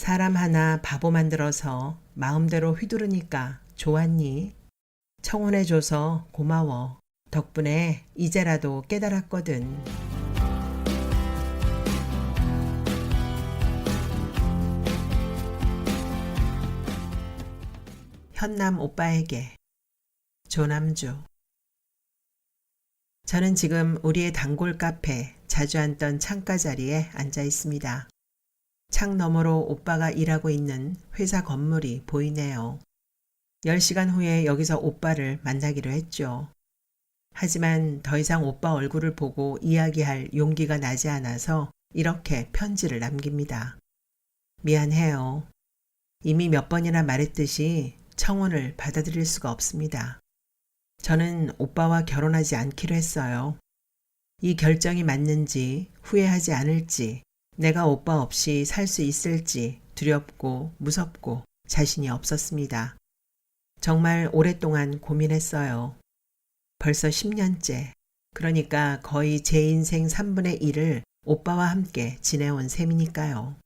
사람 하나 바보 만들어서 마음대로 휘두르니까 좋았니? 청혼해줘서 고마워. 덕분에 이제라도 깨달았거든. 현남 오빠에게. 조남주. 저는 지금 우리의 단골 카페 자주 앉던 창가 자리에 앉아 있습니다. 창 너머로 오빠가 일하고 있는 회사 건물이 보이네요. 10시간 후에 여기서 오빠를 만나기로 했죠. 하지만 더 이상 오빠 얼굴을 보고 이야기할 용기가 나지 않아서 이렇게 편지를 남깁니다. 미안해요. 이미 몇 번이나 말했듯이 청혼을 받아들일 수가 없습니다. 저는 오빠와 결혼하지 않기로 했어요. 이 결정이 맞는지 후회하지 않을지 내가 오빠 없이 살 수 있을지 두렵고 무섭고 자신이 없었습니다. 정말 오랫동안 고민했어요. 벌써 10년째, 그러니까 거의 제 인생 3분의 1을 오빠와 함께 지내온 셈이니까요.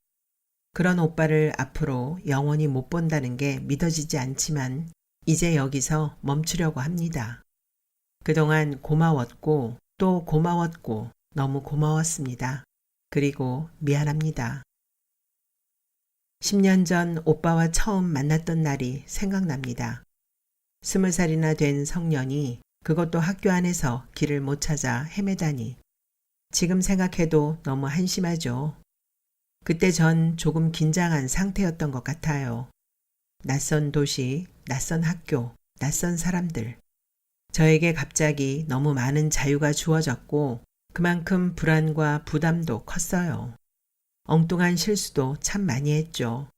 그런 오빠를 앞으로 영원히 못 본다는 게 믿어지지 않지만 이제 여기서 멈추려고 합니다. 그동안 고마웠고 또 고마웠고 너무 고마웠습니다. 그리고 미안합니다. 10년 전 오빠와 처음 만났던 날이 생각납니다. 20살이나 된 성년이 그것도 학교 안에서 길을 못 찾아 헤매다니. 지금 생각해도 너무 한심하죠. 그때 전 조금 긴장한 상태였던 것 같아요. 낯선 도시, 낯선 학교, 낯선 사람들. 저에게 갑자기 너무 많은 자유가 주어졌고 그만큼 불안과 부담도 컸어요. 엉뚱한 실수도 참 많이 했죠.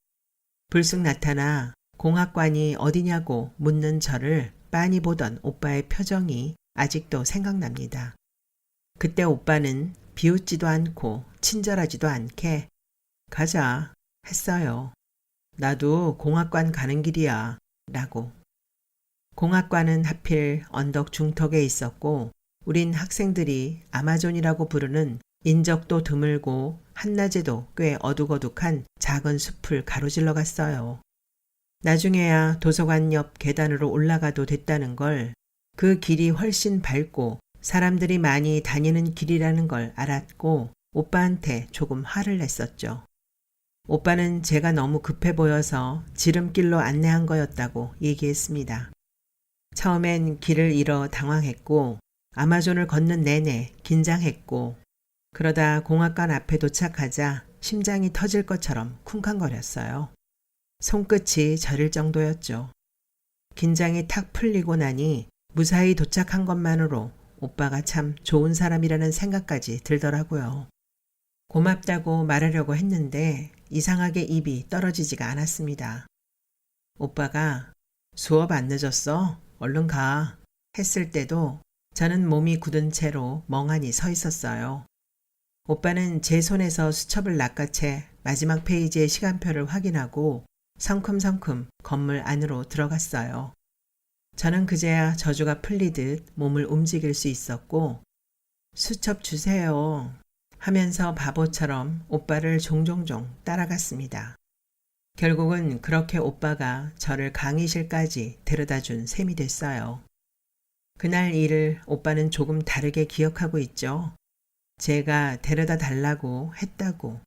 불쑥 나타나 공학관이 어디냐고 묻는 저를 빤히 보던 오빠의 표정이 아직도 생각납니다. 그때 오빠는 비웃지도 않고 친절하지도 않게 가자 했어요. 나도 공학관 가는 길이야 라고. 공학관은 하필 언덕 중턱에 있었고 우린 학생들이 아마존이라고 부르는 인적도 드물고 한낮에도 꽤 어둑어둑한 작은 숲을 가로질러 갔어요. 나중에야 도서관 옆 계단으로 올라가도 됐다는 걸, 그 길이 훨씬 밝고 사람들이 많이 다니는 길이라는 걸 알았고 오빠한테 조금 화를 냈었죠. 오빠는 제가 너무 급해 보여서 지름길로 안내한 거였다고 얘기했습니다. 처음엔 길을 잃어 당황했고 아마존을 걷는 내내 긴장했고 그러다 공학관 앞에 도착하자 심장이 터질 것처럼 쿵쾅거렸어요. 손끝이 저릴 정도였죠. 긴장이 탁 풀리고 나니 무사히 도착한 것만으로 오빠가 참 좋은 사람이라는 생각까지 들더라고요. 고맙다고 말하려고 했는데 이상하게 입이 떨어지지가 않았습니다. 오빠가 수업 안 늦었어? 얼른 가 했을 때도 저는 몸이 굳은 채로 멍하니 서 있었어요. 오빠는 제 손에서 수첩을 낚아채 마지막 페이지의 시간표를 확인하고 성큼성큼 건물 안으로 들어갔어요. 저는 그제야 저주가 풀리듯 몸을 움직일 수 있었고 수첩 주세요 하면서 바보처럼 오빠를 종종종 따라갔습니다. 결국은 그렇게 오빠가 저를 강의실까지 데려다준 셈이 됐어요. 그날 일을 오빠는 조금 다르게 기억하고 있죠. 제가 데려다 달라고 했다고.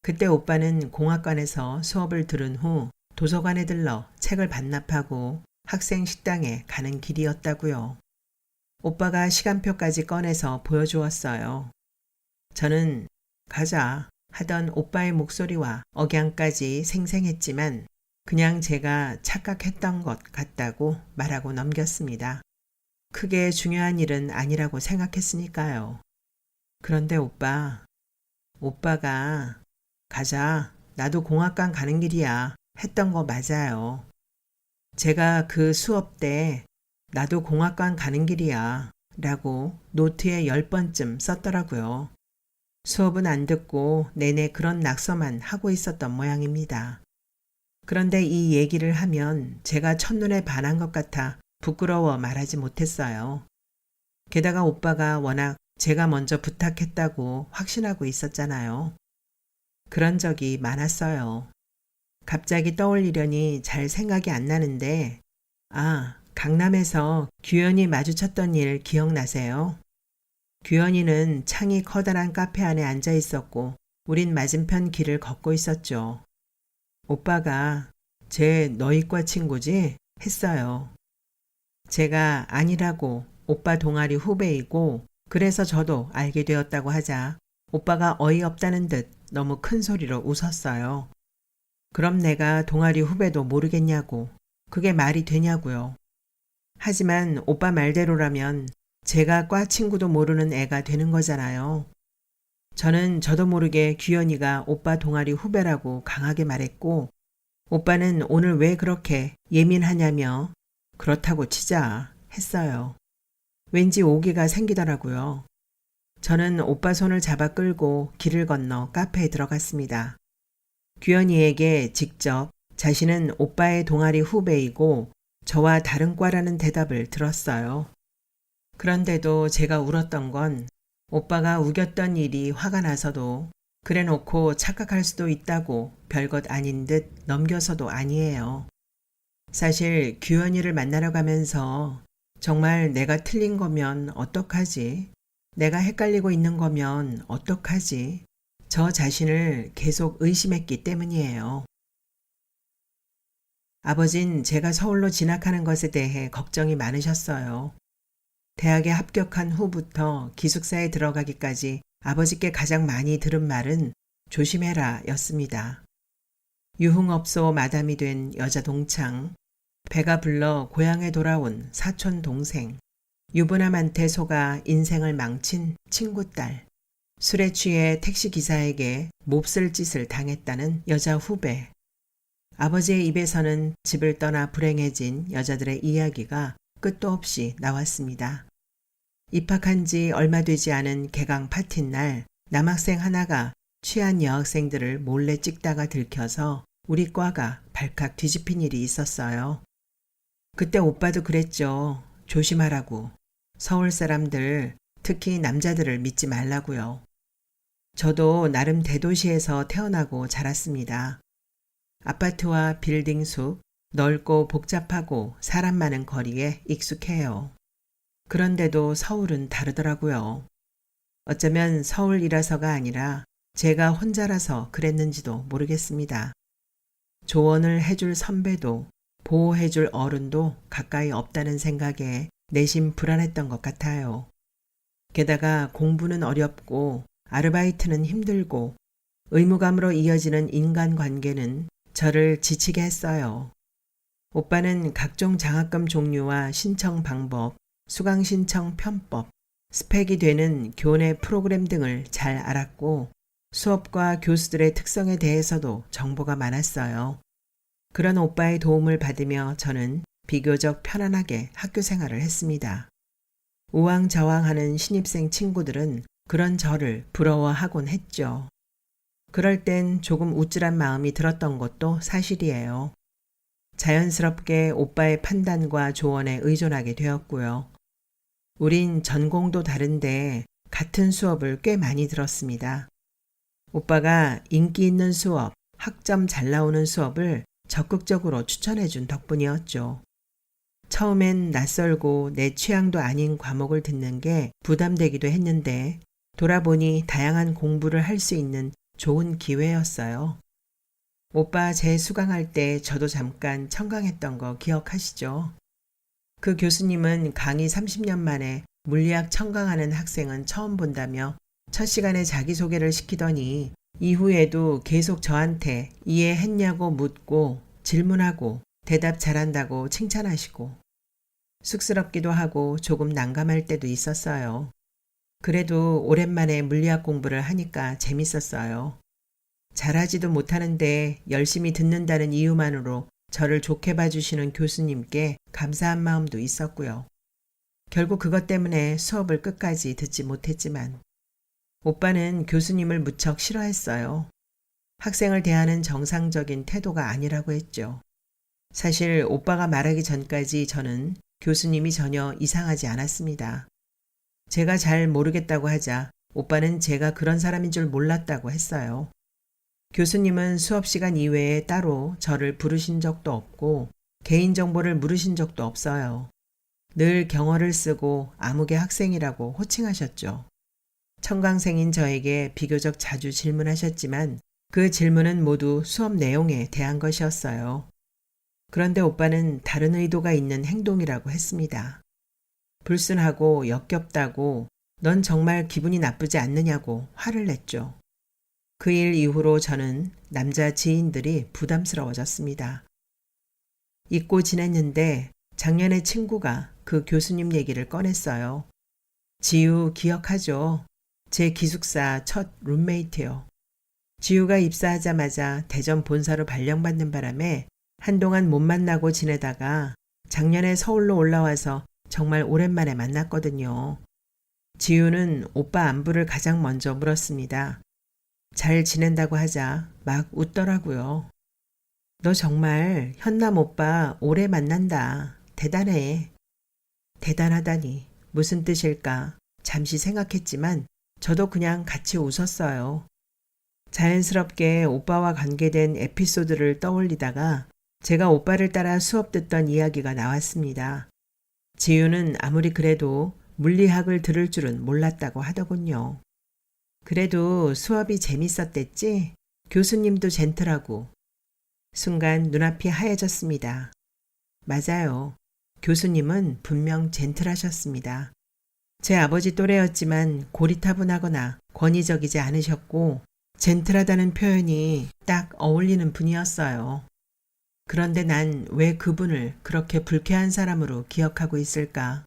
그때 오빠는 공학관에서 수업을 들은 후 도서관에 들러 책을 반납하고 학생 식당에 가는 길이었다고요. 오빠가 시간표까지 꺼내서 보여주었어요. 저는 가자 하던 오빠의 목소리와 억양까지 생생했지만 그냥 제가 착각했던 것 같다고 말하고 넘겼습니다. 크게 중요한 일은 아니라고 생각했으니까요. 그런데 오빠가 가자, 나도 공학관 가는 길이야 했던 거 맞아요. 제가 그 수업 때 나도 공학관 가는 길이야 라고 노트에 10번쯤 썼더라고요. 수업은 안 듣고 내내 그런 낙서만 하고 있었던 모양입니다. 그런데 이 얘기를 하면 제가 첫눈에 반한 것 같아 부끄러워 말하지 못했어요. 게다가 오빠가 워낙 제가 먼저 부탁했다고 확신하고 있었잖아요. 그런 적이 많았어요. 갑자기 떠올리려니 잘 생각이 안 나는데, 강남에서 규현이 마주쳤던 일 기억나세요? 규현이는 창이 커다란 카페 안에 앉아 있었고, 우린 맞은편 길을 걷고 있었죠. 오빠가 쟤 너희과 친구지? 했어요. 제가 아니라고 오빠 동아리 후배이고 그래서 저도 알게 되었다고 하자 오빠가 어이없다는 듯 너무 큰 소리로 웃었어요. 그럼 내가 동아리 후배도 모르겠냐고. 그게 말이 되냐고요. 하지만 오빠 말대로라면 제가 과 친구도 모르는 애가 되는 거잖아요. 저는 저도 모르게 규현이가 오빠 동아리 후배라고 강하게 말했고 오빠는 오늘 왜 그렇게 예민하냐며 그렇다고 치자 했어요. 왠지 오기가 생기더라고요. 저는 오빠 손을 잡아 끌고 길을 건너 카페에 들어갔습니다. 규현이에게 직접 자신은 오빠의 동아리 후배이고 저와 다른 과라는 대답을 들었어요. 그런데도 제가 울었던 건 오빠가 우겼던 일이 화가 나서도 그래 놓고 착각할 수도 있다고 별것 아닌 듯 넘겨서도 아니에요. 사실 규현이를 만나러 가면서 정말 내가 틀린 거면 어떡하지? 내가 헷갈리고 있는 거면 어떡하지? 저 자신을 계속 의심했기 때문이에요. 아버진 제가 서울로 진학하는 것에 대해 걱정이 많으셨어요. 대학에 합격한 후부터 기숙사에 들어가기까지 아버지께 가장 많이 들은 말은 조심해라 였습니다. 유흥업소 마담이 된 여자 동창, 배가 불러 고향에 돌아온 사촌 동생, 유부남한테 속아 인생을 망친 친구딸, 술에 취해 택시기사에게 몹쓸 짓을 당했다는 여자 후배. 아버지의 입에서는 집을 떠나 불행해진 여자들의 이야기가 끝도 없이 나왔습니다. 입학한 지 얼마 되지 않은 개강 파티날 남학생 하나가 취한 여학생들을 몰래 찍다가 들켜서 우리 과가 발칵 뒤집힌 일이 있었어요. 그때 오빠도 그랬죠. 조심하라고. 서울 사람들, 특히 남자들을 믿지 말라고요. 저도 나름 대도시에서 태어나고 자랐습니다. 아파트와 빌딩 숲, 넓고 복잡하고 사람 많은 거리에 익숙해요. 그런데도 서울은 다르더라고요. 어쩌면 서울이라서가 아니라 제가 혼자라서 그랬는지도 모르겠습니다. 조언을 해줄 선배도 보호해줄 어른도 가까이 없다는 생각에 내심 불안했던 것 같아요. 게다가 공부는 어렵고 아르바이트는 힘들고 의무감으로 이어지는 인간관계는 저를 지치게 했어요. 오빠는 각종 장학금 종류와 신청 방법, 수강 신청 편법, 스펙이 되는 교내 프로그램 등을 잘 알았고 수업과 교수들의 특성에 대해서도 정보가 많았어요. 그런 오빠의 도움을 받으며 저는 비교적 편안하게 학교 생활을 했습니다. 우왕좌왕하는 신입생 친구들은 그런 저를 부러워하곤 했죠. 그럴 땐 조금 우쭐한 마음이 들었던 것도 사실이에요. 자연스럽게 오빠의 판단과 조언에 의존하게 되었고요. 우린 전공도 다른데 같은 수업을 꽤 많이 들었습니다. 오빠가 인기 있는 수업, 학점 잘 나오는 수업을 적극적으로 추천해준 덕분이었죠. 처음엔 낯설고 내 취향도 아닌 과목을 듣는 게 부담되기도 했는데 돌아보니 다양한 공부를 할 수 있는 좋은 기회였어요. 오빠 재수강할 때 저도 잠깐 청강했던 거 기억하시죠? 그 교수님은 강의 30년 만에 물리학 청강하는 학생은 처음 본다며 첫 시간에 자기소개를 시키더니 이후에도 계속 저한테 이해했냐고 묻고 질문하고 대답 잘한다고 칭찬하시고 쑥스럽기도 하고 조금 난감할 때도 있었어요. 그래도 오랜만에 물리학 공부를 하니까 재밌었어요. 잘하지도 못하는데 열심히 듣는다는 이유만으로 저를 좋게 봐주시는 교수님께 감사한 마음도 있었고요. 결국 그것 때문에 수업을 끝까지 듣지 못했지만 오빠는 교수님을 무척 싫어했어요. 학생을 대하는 정상적인 태도가 아니라고 했죠. 사실 오빠가 말하기 전까지 저는 교수님이 전혀 이상하지 않았습니다. 제가 잘 모르겠다고 하자 오빠는 제가 그런 사람인 줄 몰랐다고 했어요. 교수님은 수업 시간 이외에 따로 저를 부르신 적도 없고 개인정보를 물으신 적도 없어요. 늘 경어를 쓰고 암흑의 학생이라고 호칭하셨죠. 청강생인 저에게 비교적 자주 질문하셨지만 그 질문은 모두 수업 내용에 대한 것이었어요. 그런데 오빠는 다른 의도가 있는 행동이라고 했습니다. 불순하고 역겹다고 넌 정말 기분이 나쁘지 않느냐고 화를 냈죠. 그 일 이후로 저는 남자 지인들이 부담스러워졌습니다. 잊고 지냈는데 작년에 친구가 그 교수님 얘기를 꺼냈어요. 지유 기억하죠? 제 기숙사 첫 룸메이트요. 지유가 입사하자마자 대전 본사로 발령받는 바람에 한동안 못 만나고 지내다가 작년에 서울로 올라와서 정말 오랜만에 만났거든요. 지유는 오빠 안부를 가장 먼저 물었습니다. 잘 지낸다고 하자 막 웃더라고요. 너 정말 현남 오빠 오래 만난다. 대단해. 대단하다니 무슨 뜻일까 잠시 생각했지만 저도 그냥 같이 웃었어요. 자연스럽게 오빠와 관계된 에피소드를 떠올리다가 제가 오빠를 따라 수업 듣던 이야기가 나왔습니다. 지유는 아무리 그래도 물리학을 들을 줄은 몰랐다고 하더군요. 그래도 수업이 재밌었댔지? 교수님도 젠틀하고. 순간 눈앞이 하얘졌습니다. 맞아요. 교수님은 분명 젠틀하셨습니다. 제 아버지 또래였지만 고리타분하거나 권위적이지 않으셨고 젠틀하다는 표현이 딱 어울리는 분이었어요. 그런데 난 왜 그분을 그렇게 불쾌한 사람으로 기억하고 있을까?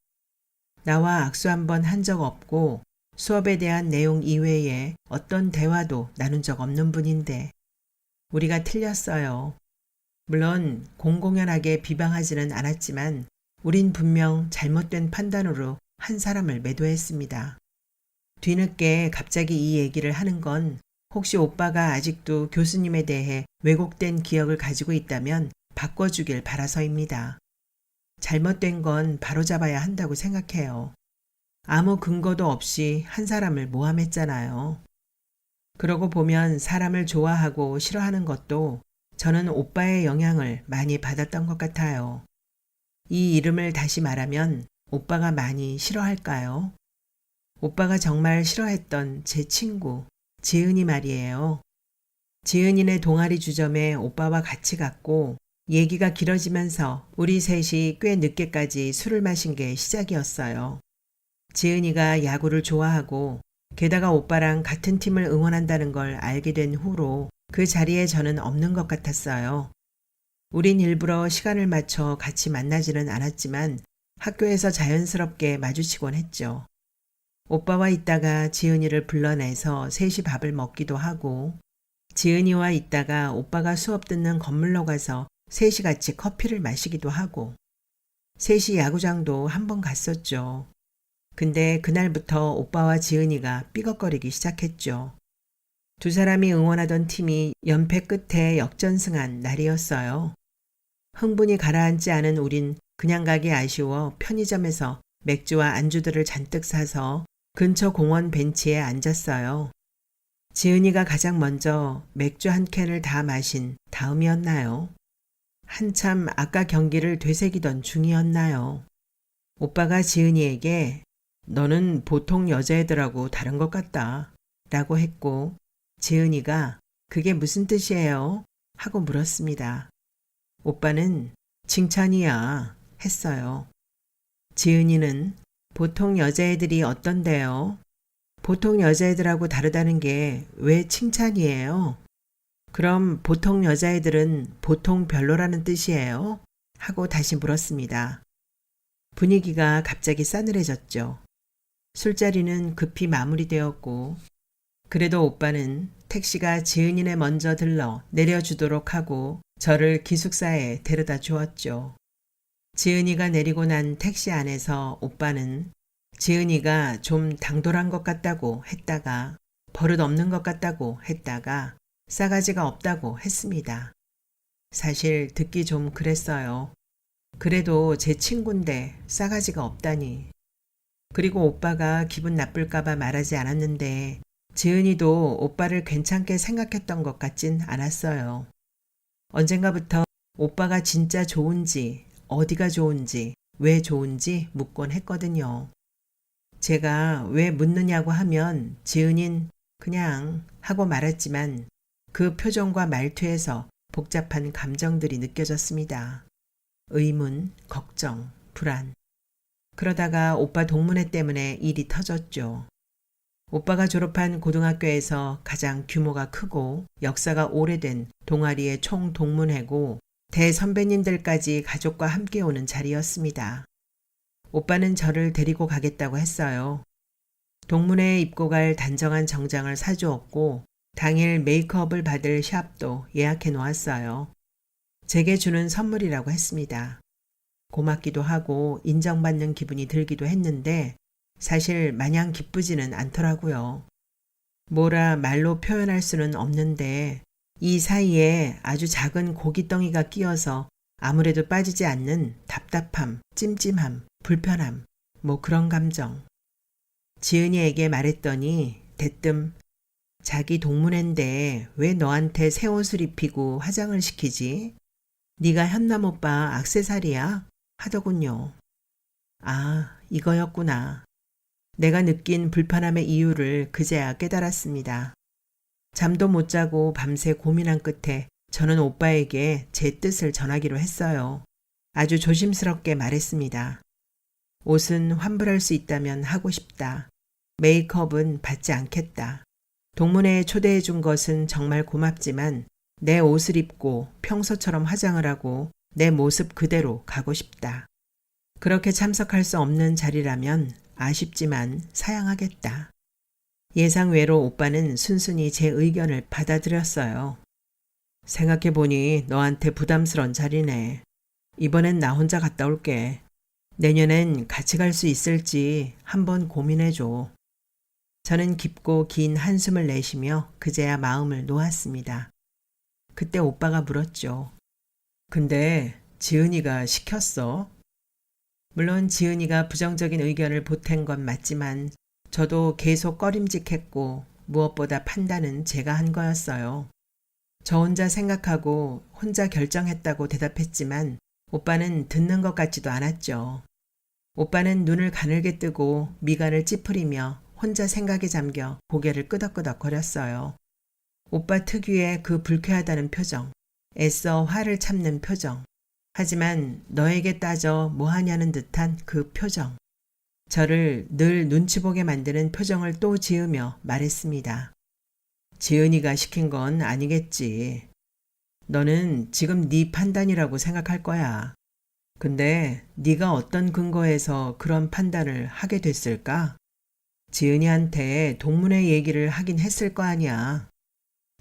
나와 악수 한 번 한 적 없고 수업에 대한 내용 이외에 어떤 대화도 나눈 적 없는 분인데 우리가 틀렸어요. 물론 공공연하게 비방하지는 않았지만 우린 분명 잘못된 판단으로 한 사람을 매도했습니다. 뒤늦게 갑자기 이 얘기를 하는 건 혹시 오빠가 아직도 교수님에 대해 왜곡된 기억을 가지고 있다면 바꿔주길 바라서입니다. 잘못된 건 바로잡아야 한다고 생각해요. 아무 근거도 없이 한 사람을 모함했잖아요. 그러고 보면 사람을 좋아하고 싫어하는 것도 저는 오빠의 영향을 많이 받았던 것 같아요. 이 이름을 다시 말하면 오빠가 많이 싫어할까요? 오빠가 정말 싫어했던 제 친구 지은이 말이에요. 지은이네 동아리 주점에 오빠와 같이 갔고 얘기가 길어지면서 우리 셋이 꽤 늦게까지 술을 마신 게 시작이었어요. 지은이가 야구를 좋아하고 게다가 오빠랑 같은 팀을 응원한다는 걸 알게 된 후로 그 자리에 저는 없는 것 같았어요. 우린 일부러 시간을 맞춰 같이 만나지는 않았지만 학교에서 자연스럽게 마주치곤 했죠. 오빠와 있다가 지은이를 불러내서 셋이 밥을 먹기도 하고 지은이와 있다가 오빠가 수업 듣는 건물로 가서 셋이 같이 커피를 마시기도 하고 셋이 야구장도 한 번 갔었죠. 근데 그날부터 오빠와 지은이가 삐걱거리기 시작했죠. 두 사람이 응원하던 팀이 연패 끝에 역전승한 날이었어요. 흥분이 가라앉지 않은 우린 그냥 가기 아쉬워 편의점에서 맥주와 안주들을 잔뜩 사서 근처 공원 벤치에 앉았어요. 지은이가 가장 먼저 맥주 한 캔을 다 마신 다음이었나요? 한참 아까 경기를 되새기던 중이었나요? 오빠가 지은이에게 너는 보통 여자애들하고 다른 것 같다 라고 했고 지은이가 그게 무슨 뜻이에요? 하고 물었습니다. 오빠는 칭찬이야 했어요. 지은이는 보통 여자애들이 어떤데요? 보통 여자애들하고 다르다는 게 왜 칭찬이에요? 그럼 보통 여자애들은 보통 별로라는 뜻이에요? 하고 다시 물었습니다. 분위기가 갑자기 싸늘해졌죠. 술자리는 급히 마무리되었고 그래도 오빠는 택시가 지은이네 먼저 들러 내려주도록 하고 저를 기숙사에 데려다 주었죠. 지은이가 내리고 난 택시 안에서 오빠는 지은이가 좀 당돌한 것 같다고 했다가 버릇 없는 것 같다고 했다가 싸가지가 없다고 했습니다. 사실 듣기 좀 그랬어요. 그래도 제 친구인데 싸가지가 없다니. 그리고 오빠가 기분 나쁠까봐 말하지 않았는데 지은이도 오빠를 괜찮게 생각했던 것 같진 않았어요. 언젠가부터 오빠가 진짜 좋은지, 어디가 좋은지, 왜 좋은지 묻곤 했거든요. 제가 왜 묻느냐고 하면 지은인 그냥 하고 말았지만 그 표정과 말투에서 복잡한 감정들이 느껴졌습니다. 의문, 걱정, 불안. 그러다가 오빠 동문회 때문에 일이 터졌죠. 오빠가 졸업한 고등학교에서 가장 규모가 크고 역사가 오래된 동아리의 총동문회고 대선배님들까지 가족과 함께 오는 자리였습니다. 오빠는 저를 데리고 가겠다고 했어요. 동문회에 입고 갈 단정한 정장을 사주었고 당일 메이크업을 받을 샵도 예약해 놓았어요. 제게 주는 선물이라고 했습니다. 고맙기도 하고 인정받는 기분이 들기도 했는데 사실 마냥 기쁘지는 않더라고요. 뭐라 말로 표현할 수는 없는데 이 사이에 아주 작은 고깃덩이가 끼어서 아무래도 빠지지 않는 답답함, 찜찜함, 불편함, 뭐 그런 감정. 지은이에게 말했더니 대뜸 자기 동문회인데 왜 너한테 새 옷을 입히고 화장을 시키지? 네가 현남 오빠 액세서리야? 하더군요. 아, 이거였구나. 내가 느낀 불편함의 이유를 그제야 깨달았습니다. 잠도 못 자고 밤새 고민한 끝에 저는 오빠에게 제 뜻을 전하기로 했어요. 아주 조심스럽게 말했습니다. 옷은 환불할 수 있다면 하고 싶다. 메이크업은 받지 않겠다. 동문회에 초대해 준 것은 정말 고맙지만 내 옷을 입고 평소처럼 화장을 하고 내 모습 그대로 가고 싶다. 그렇게 참석할 수 없는 자리라면 아쉽지만 사양하겠다. 예상외로 오빠는 순순히 제 의견을 받아들였어요. 생각해보니 너한테 부담스러운 자리네. 이번엔 나 혼자 갔다 올게. 내년엔 같이 갈 수 있을지 한번 고민해줘. 저는 깊고 긴 한숨을 내쉬며 그제야 마음을 놓았습니다. 그때 오빠가 물었죠. 근데 지은이가 시켰어? 물론 지은이가 부정적인 의견을 보탠 건 맞지만 저도 계속 꺼림직했고 무엇보다 판단은 제가 한 거였어요. 저 혼자 생각하고 혼자 결정했다고 대답했지만 오빠는 듣는 것 같지도 않았죠. 오빠는 눈을 가늘게 뜨고 미간을 찌푸리며 혼자 생각에 잠겨 고개를 끄덕끄덕 거렸어요. 오빠 특유의 그 불쾌하다는 표정, 애써 화를 참는 표정, 하지만 너에게 따져 뭐하냐는 듯한 그 표정. 저를 늘 눈치 보게 만드는 표정을 또 지으며 말했습니다. 지은이가 시킨 건 아니겠지. 너는 지금 네 판단이라고 생각할 거야. 근데 네가 어떤 근거에서 그런 판단을 하게 됐을까? 지은이한테 동문회 얘기를 하긴 했을 거 아니야.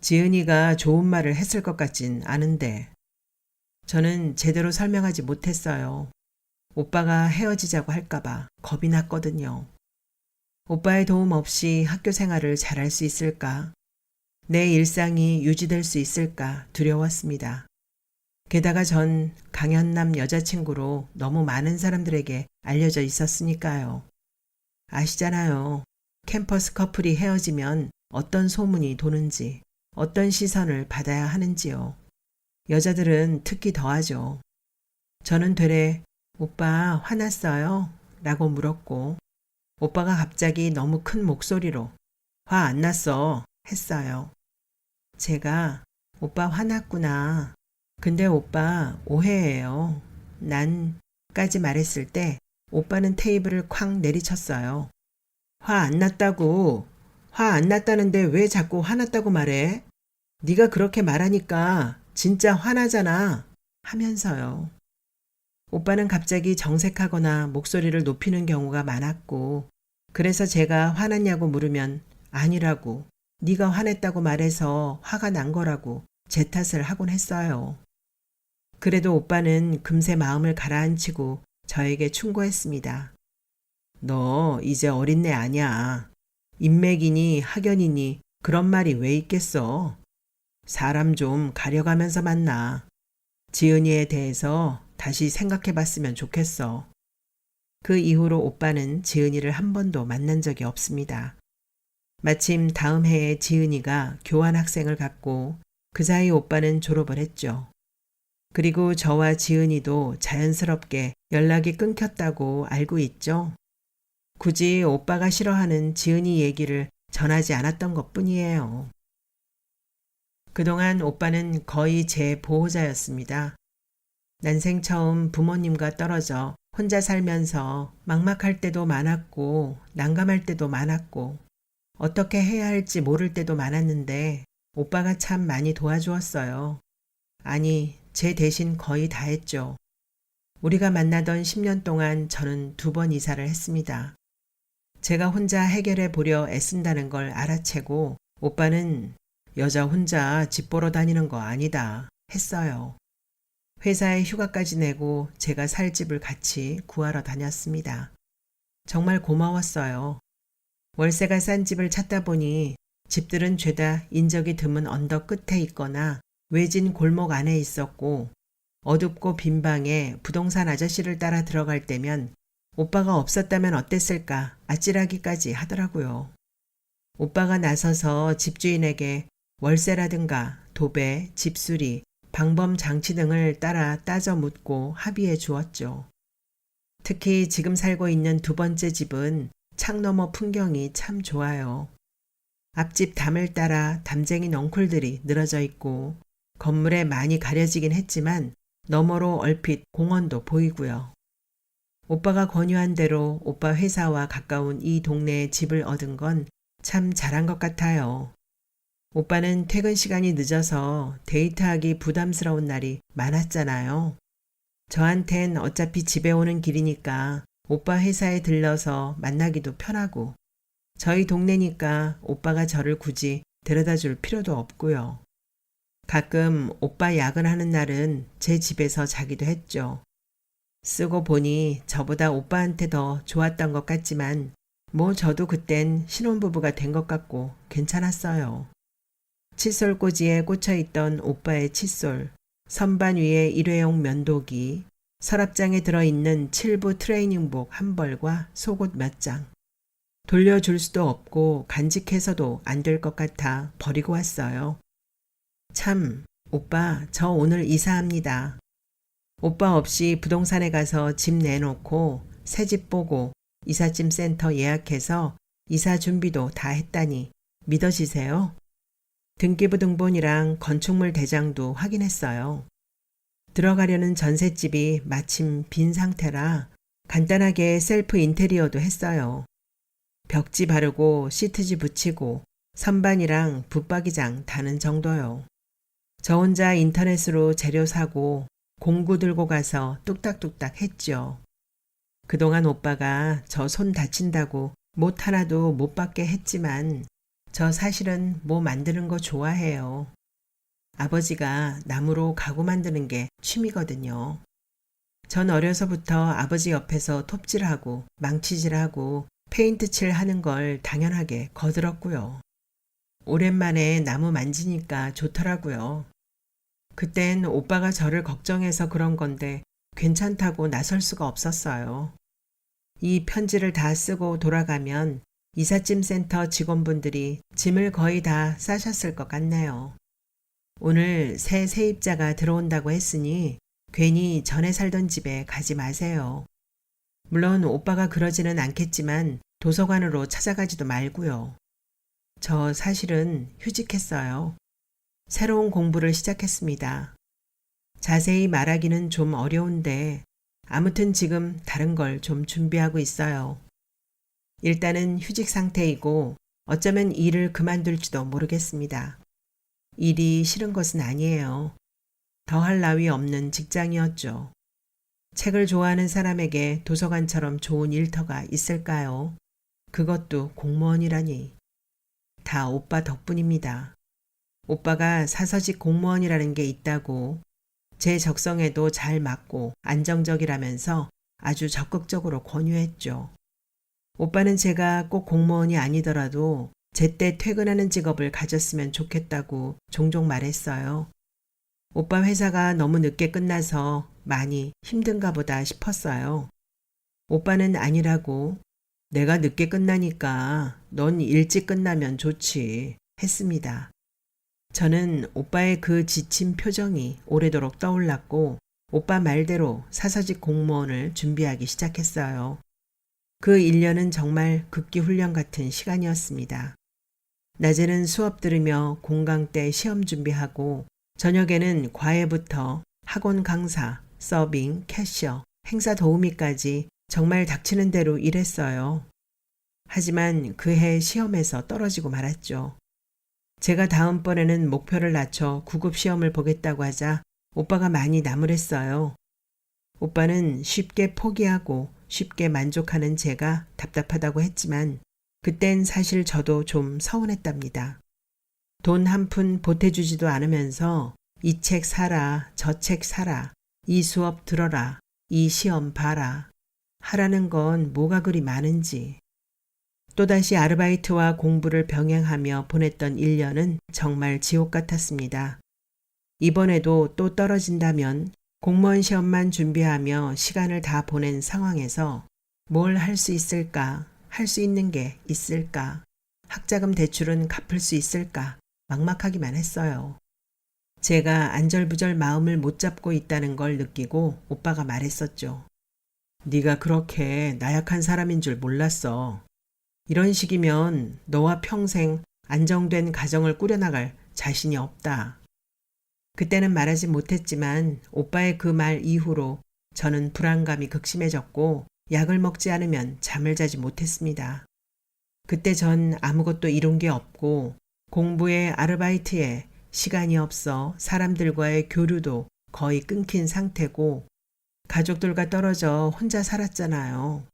지은이가 좋은 말을 했을 것 같진 않은데. 저는 제대로 설명하지 못했어요. 오빠가 헤어지자고 할까봐 겁이 났거든요. 오빠의 도움 없이 학교 생활을 잘할 수 있을까? 내 일상이 유지될 수 있을까 두려웠습니다. 게다가 전 강현남 여자친구로 너무 많은 사람들에게 알려져 있었으니까요. 아시잖아요. 캠퍼스 커플이 헤어지면 어떤 소문이 도는지, 어떤 시선을 받아야 하는지요. 여자들은 특히 더하죠. 저는 되레 오빠 화났어요? 라고 물었고 오빠가 갑자기 너무 큰 목소리로 화 안 났어 했어요. 제가 오빠 화났구나. 근데 오빠 오해해요. 난까지 말했을 때 오빠는 테이블을 쾅 내리쳤어요. 화 안 났다고. 화 안 났다는데 왜 자꾸 화났다고 말해? 네가 그렇게 말하니까 진짜 화나잖아. 하면서요. 오빠는 갑자기 정색하거나 목소리를 높이는 경우가 많았고 그래서 제가 화났냐고 물으면 아니라고 네가 화냈다고 말해서 화가 난 거라고 제 탓을 하곤 했어요. 그래도 오빠는 금세 마음을 가라앉히고 저에게 충고했습니다. 너 이제 어린애 아니야. 인맥이니 학연이니 그런 말이 왜 있겠어. 사람 좀 가려가면서 만나. 지은이에 대해서 다시 생각해 봤으면 좋겠어. 그 이후로 오빠는 지은이를 한 번도 만난 적이 없습니다. 마침 다음 해에 지은이가 교환학생을 갔고 그 사이 오빠는 졸업을 했죠. 그리고 저와 지은이도 자연스럽게 연락이 끊겼다고 알고 있죠. 굳이 오빠가 싫어하는 지은이 얘기를 전하지 않았던 것뿐이에요. 그동안 오빠는 거의 제 보호자였습니다. 난생 처음 부모님과 떨어져 혼자 살면서 막막할 때도 많았고 난감할 때도 많았고 어떻게 해야 할지 모를 때도 많았는데 오빠가 참 많이 도와주었어요. 아니, 제 대신 거의 다 했죠. 우리가 만나던 10년 동안 저는 2번 이사를 했습니다. 제가 혼자 해결해 보려 애쓴다는 걸 알아채고 오빠는 여자 혼자 집 보러 다니는 거 아니다 했어요. 회사에 휴가까지 내고 제가 살 집을 같이 구하러 다녔습니다. 정말 고마웠어요. 월세가 싼 집을 찾다 보니 집들은 죄다 인적이 드문 언덕 끝에 있거나 외진 골목 안에 있었고 어둡고 빈 방에 부동산 아저씨를 따라 들어갈 때면 오빠가 없었다면 어땠을까 아찔하기까지 하더라고요. 오빠가 나서서 집주인에게 월세라든가 도배, 집수리, 방범 장치 등을 따라 따져 묻고 합의해 주었죠. 특히 지금 살고 있는 2번째 집은 창 너머 풍경이 참 좋아요. 앞집 담을 따라 담쟁이 넝쿨들이 늘어져 있고 건물에 많이 가려지긴 했지만 너머로 얼핏 공원도 보이고요. 오빠가 권유한 대로 오빠 회사와 가까운 이 동네에 집을 얻은 건 참 잘한 것 같아요. 오빠는 퇴근 시간이 늦어서 데이트하기 부담스러운 날이 많았잖아요. 저한텐 어차피 집에 오는 길이니까 오빠 회사에 들러서 만나기도 편하고 저희 동네니까 오빠가 저를 굳이 데려다 줄 필요도 없고요. 가끔 오빠 야근하는 날은 제 집에서 자기도 했죠. 쓰고 보니 저보다 오빠한테 더 좋았던 것 같지만 뭐 저도 그땐 신혼부부가 된 것 같고 괜찮았어요. 칫솔꽂이에 꽂혀있던 오빠의 칫솔, 선반 위에 일회용 면도기, 서랍장에 들어있는 7부 트레이닝복 한 벌과 속옷 몇 장. 돌려줄 수도 없고 간직해서도 안 될 것 같아 버리고 왔어요. 참, 오빠, 저 오늘 이사합니다. 오빠 없이 부동산에 가서 집 내놓고 새 집 보고 이삿짐 센터 예약해서 이사 준비도 다 했다니 믿어지세요? 등기부 등본이랑 건축물 대장도 확인했어요. 들어가려는 전셋집이 마침 빈 상태라 간단하게 셀프 인테리어도 했어요. 벽지 바르고 시트지 붙이고 선반이랑 붙박이장 다는 정도요. 저 혼자 인터넷으로 재료 사고 공구 들고 가서 뚝딱뚝딱 했죠. 그동안 오빠가 저 손 다친다고 못 하나도 못 받게 했지만 저 사실은 뭐 만드는 거 좋아해요. 아버지가 나무로 가구 만드는 게 취미거든요. 전 어려서부터 아버지 옆에서 톱질하고 망치질하고 페인트 칠 하는 걸 당연하게 거들었고요. 오랜만에 나무 만지니까 좋더라고요. 그땐 오빠가 저를 걱정해서 그런 건데 괜찮다고 나설 수가 없었어요. 이 편지를 다 쓰고 돌아가면 이삿짐 센터 직원분들이 짐을 거의 다 싸셨을 것 같네요. 오늘 새 세입자가 들어온다고 했으니 괜히 전에 살던 집에 가지 마세요. 물론 오빠가 그러지는 않겠지만 도서관으로 찾아가지도 말고요. 저 사실은 휴직했어요. 새로운 공부를 시작했습니다. 자세히 말하기는 좀 어려운데 아무튼 지금 다른 걸 좀 준비하고 있어요. 일단은 휴직 상태이고 어쩌면 일을 그만둘지도 모르겠습니다. 일이 싫은 것은 아니에요. 더할 나위 없는 직장이었죠. 책을 좋아하는 사람에게 도서관처럼 좋은 일터가 있을까요? 그것도 공무원이라니. 다 오빠 덕분입니다. 오빠가 사서직 공무원이라는 게 있다고 제 적성에도 잘 맞고 안정적이라면서 아주 적극적으로 권유했죠. 오빠는 제가 꼭 공무원이 아니더라도 제때 퇴근하는 직업을 가졌으면 좋겠다고 종종 말했어요. 오빠 회사가 너무 늦게 끝나서 많이 힘든가 보다 싶었어요. 오빠는 아니라고 내가 늦게 끝나니까 넌 일찍 끝나면 좋지 했습니다. 저는 오빠의 그 지친 표정이 오래도록 떠올랐고 오빠 말대로 사서직 공무원을 준비하기 시작했어요. 그 1년은 정말 극기훈련 같은 시간이었습니다. 낮에는 수업 들으며 공강 때 시험 준비하고 저녁에는 과외부터 학원 강사, 서빙, 캐셔, 행사 도우미까지 정말 닥치는 대로 일했어요. 하지만 그해 시험에서 떨어지고 말았죠. 제가 다음번에는 목표를 낮춰 9급 시험을 보겠다고 하자 오빠가 많이 나무랬어요. 오빠는 쉽게 포기하고 쉽게 만족하는 제가 답답하다고 했지만 그땐 사실 저도 좀 서운했답니다. 돈 한 푼 보태주지도 않으면서 이 책 사라, 저 책 사라, 이 수업 들어라, 이 시험 봐라. 하라는 건 뭐가 그리 많은지. 또다시 아르바이트와 공부를 병행하며 보냈던 1년은 정말 지옥 같았습니다. 이번에도 또 떨어진다면 공무원 시험만 준비하며 시간을 다 보낸 상황에서 뭘 할 수 있을까? 할 수 있는 게 있을까? 학자금 대출은 갚을 수 있을까? 막막하기만 했어요. 제가 안절부절 마음을 못 잡고 있다는 걸 느끼고 오빠가 말했었죠. 네가 그렇게 나약한 사람인 줄 몰랐어. 이런 식이면 너와 평생 안정된 가정을 꾸려나갈 자신이 없다. 그때는 말하지 못했지만 오빠의 그 말 이후로 저는 불안감이 극심해졌고 약을 먹지 않으면 잠을 자지 못했습니다. 그때 전 아무것도 이룬 게 없고 공부에 아르바이트에 시간이 없어 사람들과의 교류도 거의 끊긴 상태고 가족들과 떨어져 혼자 살았잖아요.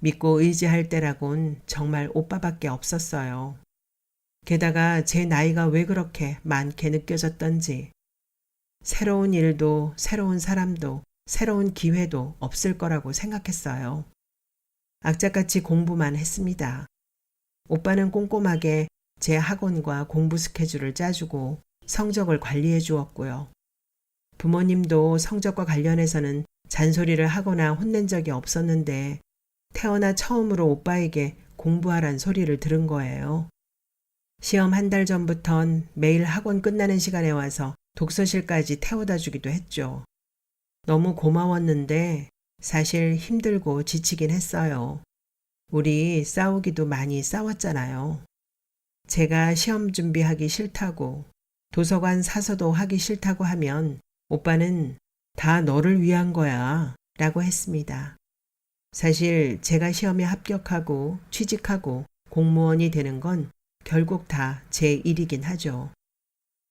믿고 의지할 때라곤 정말 오빠밖에 없었어요. 게다가 제 나이가 왜 그렇게 많게 느껴졌던지 새로운 일도 새로운 사람도 새로운 기회도 없을 거라고 생각했어요. 악착같이 공부만 했습니다. 오빠는 꼼꼼하게 제 학원과 공부 스케줄을 짜주고 성적을 관리해 주었고요. 부모님도 성적과 관련해서는 잔소리를 하거나 혼낸 적이 없었는데 태어나 처음으로 오빠에게 공부하란 소리를 들은 거예요. 시험 한 달 전부턴 매일 학원 끝나는 시간에 와서 독서실까지 태워다 주기도 했죠. 너무 고마웠는데 사실 힘들고 지치긴 했어요. 우리 싸우기도 많이 싸웠잖아요. 제가 시험 준비하기 싫다고 도서관 사서도 하기 싫다고 하면 오빠는 다 너를 위한 거야 라고 했습니다. 사실 제가 시험에 합격하고 취직하고 공무원이 되는 건 결국 다 제 일이긴 하죠.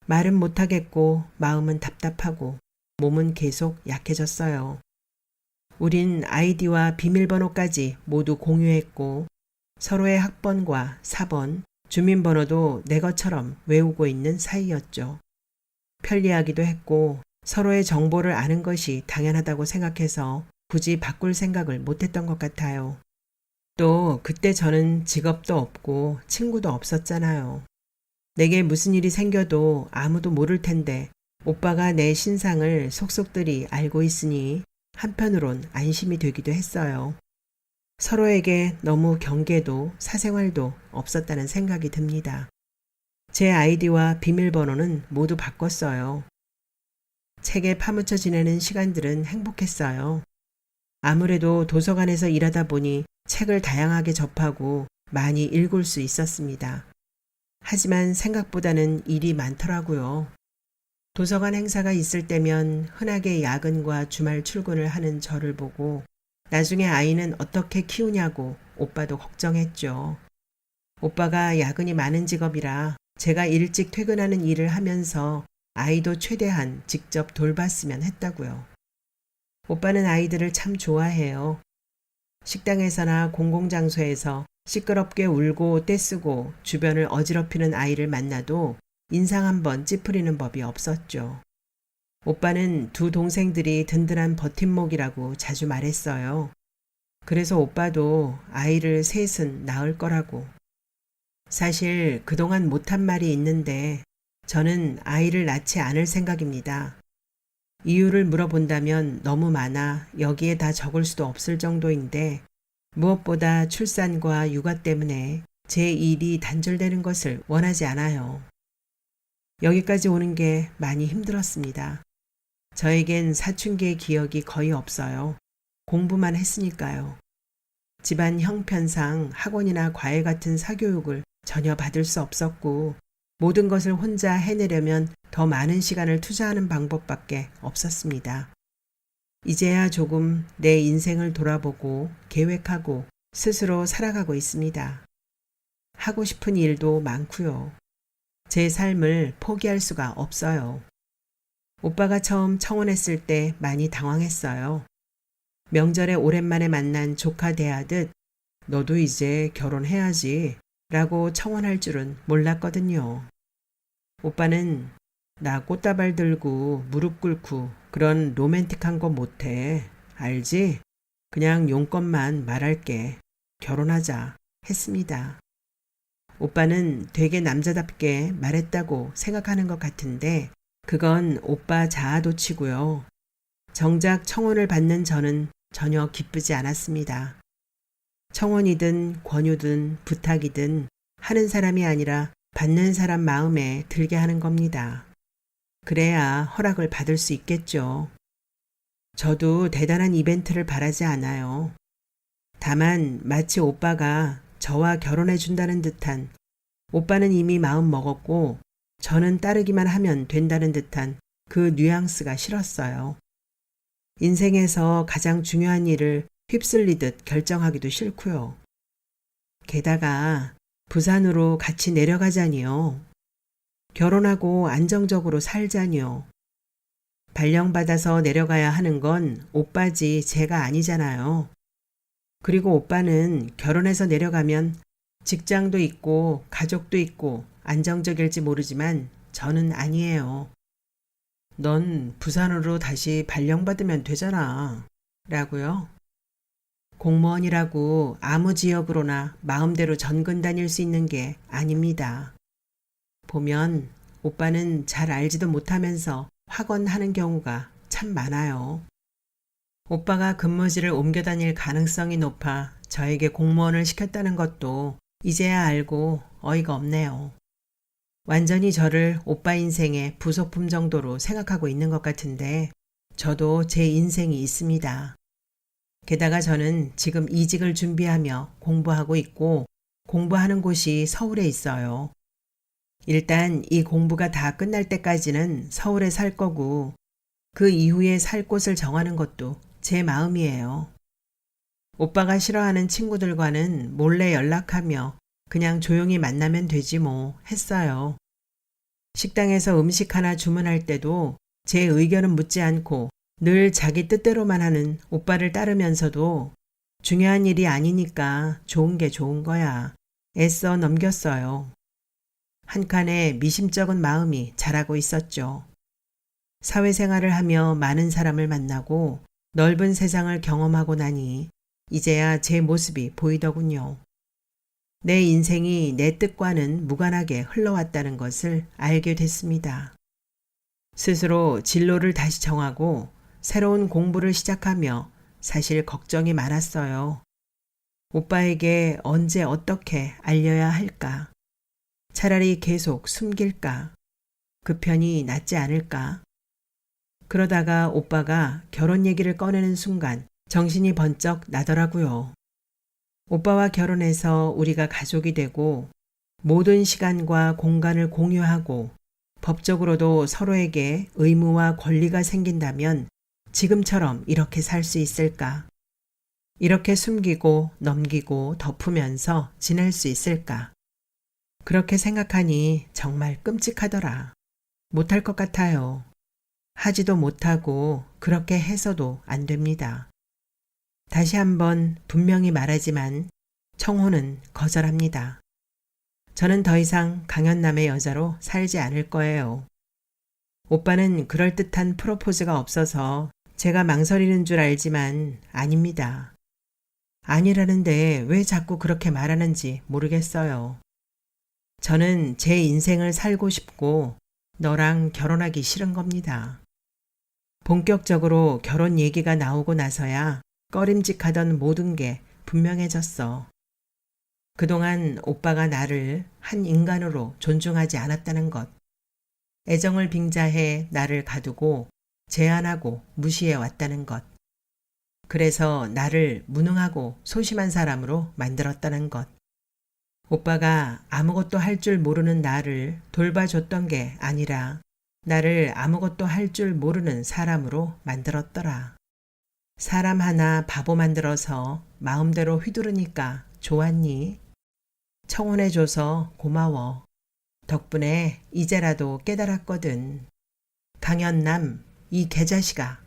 말은 못하겠고 마음은 답답하고 몸은 계속 약해졌어요. 우린 아이디와 비밀번호까지 모두 공유했고 서로의 학번과 사번, 주민번호도 내 것처럼 외우고 있는 사이였죠. 편리하기도 했고 서로의 정보를 아는 것이 당연하다고 생각해서 굳이 바꿀 생각을 못했던 것 같아요. 또 그때 저는 직업도 없고 친구도 없었잖아요. 내게 무슨 일이 생겨도 아무도 모를 텐데 오빠가 내 신상을 속속들이 알고 있으니 한편으론 안심이 되기도 했어요. 서로에게 너무 경계도 사생활도 없었다는 생각이 듭니다. 제 아이디와 비밀번호는 모두 바꿨어요. 책에 파묻혀 지내는 시간들은 행복했어요. 아무래도 도서관에서 일하다 보니 책을 다양하게 접하고 많이 읽을 수 있었습니다. 하지만 생각보다는 일이 많더라고요. 도서관 행사가 있을 때면 흔하게 야근과 주말 출근을 하는 저를 보고 나중에 아이는 어떻게 키우냐고 오빠도 걱정했죠. 오빠가 야근이 많은 직업이라 제가 일찍 퇴근하는 일을 하면서 아이도 최대한 직접 돌봤으면 했다고요. 오빠는 아이들을 참 좋아해요. 식당에서나 공공장소에서 시끄럽게 울고 떼쓰고 주변을 어지럽히는 아이를 만나도 인상 한번 찌푸리는 법이 없었죠. 오빠는 두 동생들이 든든한 버팀목이라고 자주 말했어요. 그래서 오빠도 아이를 셋은 낳을 거라고. 사실 그동안 못한 말이 있는데 저는 아이를 낳지 않을 생각입니다. 이유를 물어본다면 너무 많아 여기에 다 적을 수도 없을 정도인데 무엇보다 출산과 육아 때문에 제 일이 단절되는 것을 원하지 않아요. 여기까지 오는 게 많이 힘들었습니다. 저에겐 사춘기의 기억이 거의 없어요. 공부만 했으니까요. 집안 형편상 학원이나 과외 같은 사교육을 전혀 받을 수 없었고 모든 것을 혼자 해내려면 더 많은 시간을 투자하는 방법밖에 없었습니다. 이제야 조금 내 인생을 돌아보고 계획하고 스스로 살아가고 있습니다. 하고 싶은 일도 많고요. 제 삶을 포기할 수가 없어요. 오빠가 처음 청혼했을 때 많이 당황했어요. 명절에 오랜만에 만난 조카 대하듯 너도 이제 결혼해야지 라고 청혼할 줄은 몰랐거든요. 오빠는 나 꽃다발 들고 무릎 꿇고 그런 로맨틱한 거 못해. 알지? 그냥 용건만 말할게. 결혼하자 했습니다. 오빠는 되게 남자답게 말했다고 생각하는 것 같은데 그건 오빠 자아도취고요. 정작 청혼을 받는 저는 전혀 기쁘지 않았습니다. 청혼이든 권유든 부탁이든 하는 사람이 아니라 받는 사람 마음에 들게 하는 겁니다. 그래야 허락을 받을 수 있겠죠. 저도 대단한 이벤트를 바라지 않아요. 다만 마치 오빠가 저와 결혼해 준다는 듯한 오빠는 이미 마음 먹었고 저는 따르기만 하면 된다는 듯한 그 뉘앙스가 싫었어요. 인생에서 가장 중요한 일을 휩쓸리듯 결정하기도 싫고요. 게다가 부산으로 같이 내려가자니요. 결혼하고 안정적으로 살자니요. 발령받아서 내려가야 하는 건 오빠지 제가 아니잖아요. 그리고 오빠는 결혼해서 내려가면 직장도 있고 가족도 있고 안정적일지 모르지만 저는 아니에요. 넌 부산으로 다시 발령받으면 되잖아. 라고요. 공무원이라고 아무 지역으로나 마음대로 전근 다닐 수 있는 게 아닙니다. 보면 오빠는 잘 알지도 못하면서 확언하는 경우가 참 많아요. 오빠가 근무지를 옮겨 다닐 가능성이 높아 저에게 공무원을 시켰다는 것도 이제야 알고 어이가 없네요. 완전히 저를 오빠 인생의 부속품 정도로 생각하고 있는 것 같은데 저도 제 인생이 있습니다. 게다가 저는 지금 이직을 준비하며 공부하고 있고 공부하는 곳이 서울에 있어요. 일단 이 공부가 다 끝날 때까지는 서울에 살 거고 그 이후에 살 곳을 정하는 것도 제 마음이에요. 오빠가 싫어하는 친구들과는 몰래 연락하며 그냥 조용히 만나면 되지 뭐 했어요. 식당에서 음식 하나 주문할 때도 제 의견은 묻지 않고 늘 자기 뜻대로만 하는 오빠를 따르면서도 중요한 일이 아니니까 좋은 게 좋은 거야. 애써 넘겼어요. 한칸에 미심쩍은 마음이 자라고 있었죠. 사회생활을 하며 많은 사람을 만나고 넓은 세상을 경험하고 나니 이제야 제 모습이 보이더군요. 내 인생이 내 뜻과는 무관하게 흘러왔다는 것을 알게 됐습니다. 스스로 진로를 다시 정하고 새로운 공부를 시작하며 사실 걱정이 많았어요. 오빠에게 언제 어떻게 알려야 할까? 차라리 계속 숨길까? 그 편이 낫지 않을까? 그러다가 오빠가 결혼 얘기를 꺼내는 순간 정신이 번쩍 나더라고요. 오빠와 결혼해서 우리가 가족이 되고 모든 시간과 공간을 공유하고 법적으로도 서로에게 의무와 권리가 생긴다면 지금처럼 이렇게 살 수 있을까? 이렇게 숨기고 넘기고 덮으면서 지낼 수 있을까? 그렇게 생각하니 정말 끔찍하더라. 못할 것 같아요. 하지도 못하고 그렇게 해서도 안 됩니다. 다시 한번 분명히 말하지만 청혼은 거절합니다. 저는 더 이상 강현남의 여자로 살지 않을 거예요. 오빠는 그럴듯한 프로포즈가 없어서 제가 망설이는 줄 알지만 아닙니다. 아니라는데 왜 자꾸 그렇게 말하는지 모르겠어요. 저는 제 인생을 살고 싶고 너랑 결혼하기 싫은 겁니다. 본격적으로 결혼 얘기가 나오고 나서야 꺼림직하던 모든 게 분명해졌어. 그동안 오빠가 나를 한 인간으로 존중하지 않았다는 것. 애정을 빙자해 나를 가두고 제한하고 무시해 왔다는 것. 그래서 나를 무능하고 소심한 사람으로 만들었다는 것. 오빠가 아무것도 할 줄 모르는 나를 돌봐줬던 게 아니라 나를 아무것도 할 줄 모르는 사람으로 만들었더라. 사람 하나 바보 만들어서 마음대로 휘두르니까 좋았니? 청혼해줘서 고마워. 덕분에 이제라도 깨달았거든. 강연남, 이 개자식아.